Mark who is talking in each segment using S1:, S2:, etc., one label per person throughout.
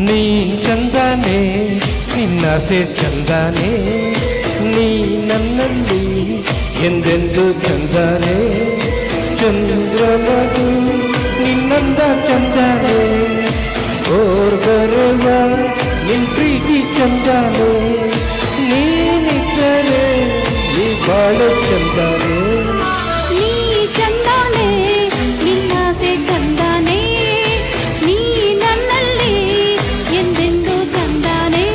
S1: ನೀ ಚಂದನೆ ನಿನ್ನಾಸೆ ಚಂದನೆ ನೀ ನನ್ನಲ್ಲಿ ಎಂದೆಂದು ಚಂದನೆ ಚಂದ್ರಮದು ನಿನ್ನಂದ ಚಂದನೆ ಓರ್ಬರುವ ನಿನ್ ಪ್ರೀತಿ ಚಂದನೆ ನೀನಿದ್ದರೆ ಈ ಬಾಳ ಚಂದನೆ
S2: ನೀ ಚಂದನೆ ನಿನ್ನಾಸೆ ಚಂದನೆ ನೀ ನನ್ನಲ್ಲಿ ಎಂದೆಂದು ಚಂದನೆ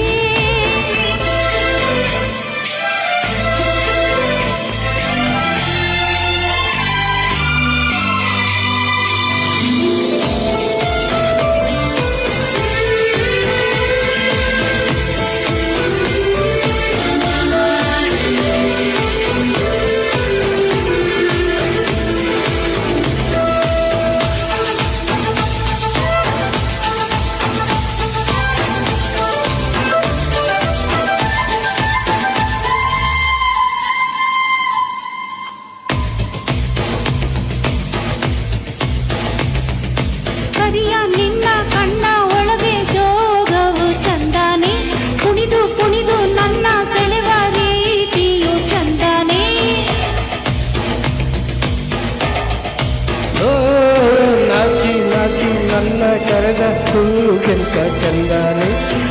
S2: ಕರಿಯ ನಿನ್ನ ಕಣ್ಣ ಒಳಗೆ ಜೋಗವು ಚಂದನೆ ಕುಣಿದು ಕುಣಿದು ನನ್ನ ಸೆಳೆವ ರೀತಿಯು ಚಂದನೆ
S1: ಓ ನಾಚಿ ನಾಚಿ ನನ್ನ ಕರೆದ ಕೂಗೆಂತ ಚಂದನೆ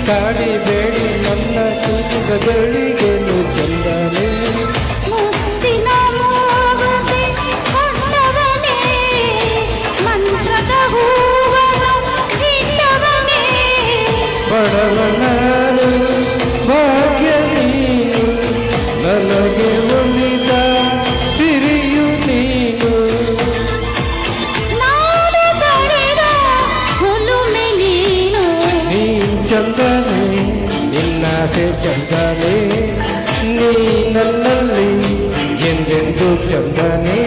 S1: ಕಾಡಿಬೇಡಿ ನನ್ನ ಕೂಗಗಳಿಗೆ ಚಂದನೆ
S2: ಮುತ್ತಿನ ಮೂಗುತಿ ಕೊಟ್ಟವನೇ ಮಂತ್ರದ ಹೂವನ್ನು ಇಟ್ಟವನೇ
S1: ಬಡವನಾರು ಭಾಗ್ಯ ನೀನು ನನಗೆ ಒಲಿದ ಸಿರಿಯು ನೀನು
S2: ನಾನು ಪಡೆದ ಹುಲುಮೆ ನೀನು
S1: ನೀ ಚಂದನೆ ನಿನ್ನಾಸೆ ಚಂದನೆ ನೀ ನನ್ನಲ್ಲಿ ಎಂದೆಂದು ಚಂದನೆ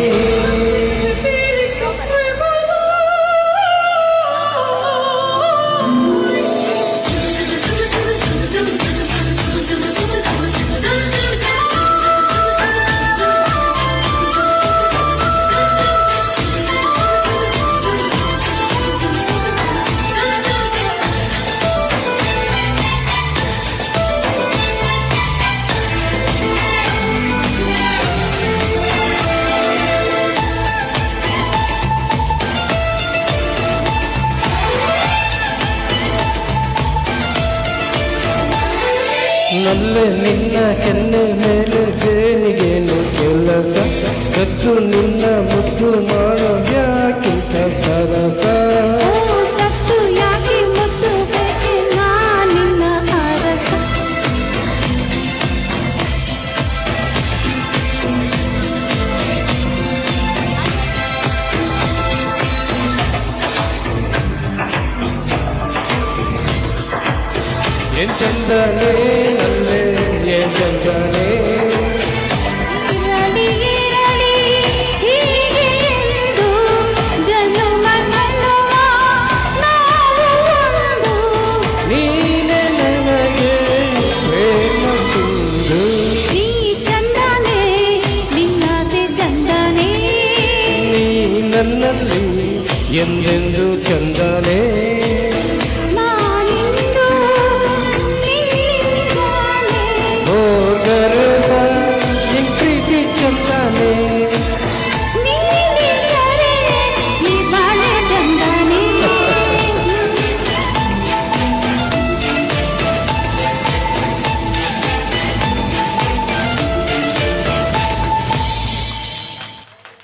S1: ನಲ್ಲೆ ನಿನ್ನ ಕೆನ್ನೆ ಮೇಲೆ ಜೇನಿಗೇನು ಕೆಲಸ ಕತ್ತು ನಿನ್ನ ಮುದ್ದು ಮಾಡೋ ಯಾಕಿಂತ ಸರಸ
S2: ಓ ಸತ್ತು ಯಾಕೆ ಮುದ್ದು ಬೇಕೆ ನಾನಿನ್ನ ಅರಸ
S1: ಏನ್ ಚಂದನೆ ನಲ್ಲೆ ಏನ್ ಚಂದನೆ
S2: ಇರಲಿ ಇರಲಿ ಹೀಗೆ ಎಂದು ಜನುಮ ಜನುಮ ನಾವು ಒಂದು
S1: ನೀನೆ ನನಗೆ ಪ್ರೇಮ ಸಿಂಧು
S2: ನೀ ಚಂದನೆ ನಿನ್ನಾಸೆ ಚಂದನೆ
S1: ನೀ ನನ್ನಲ್ಲಿ ಎಂದೆಂದು ಚಂದನೆ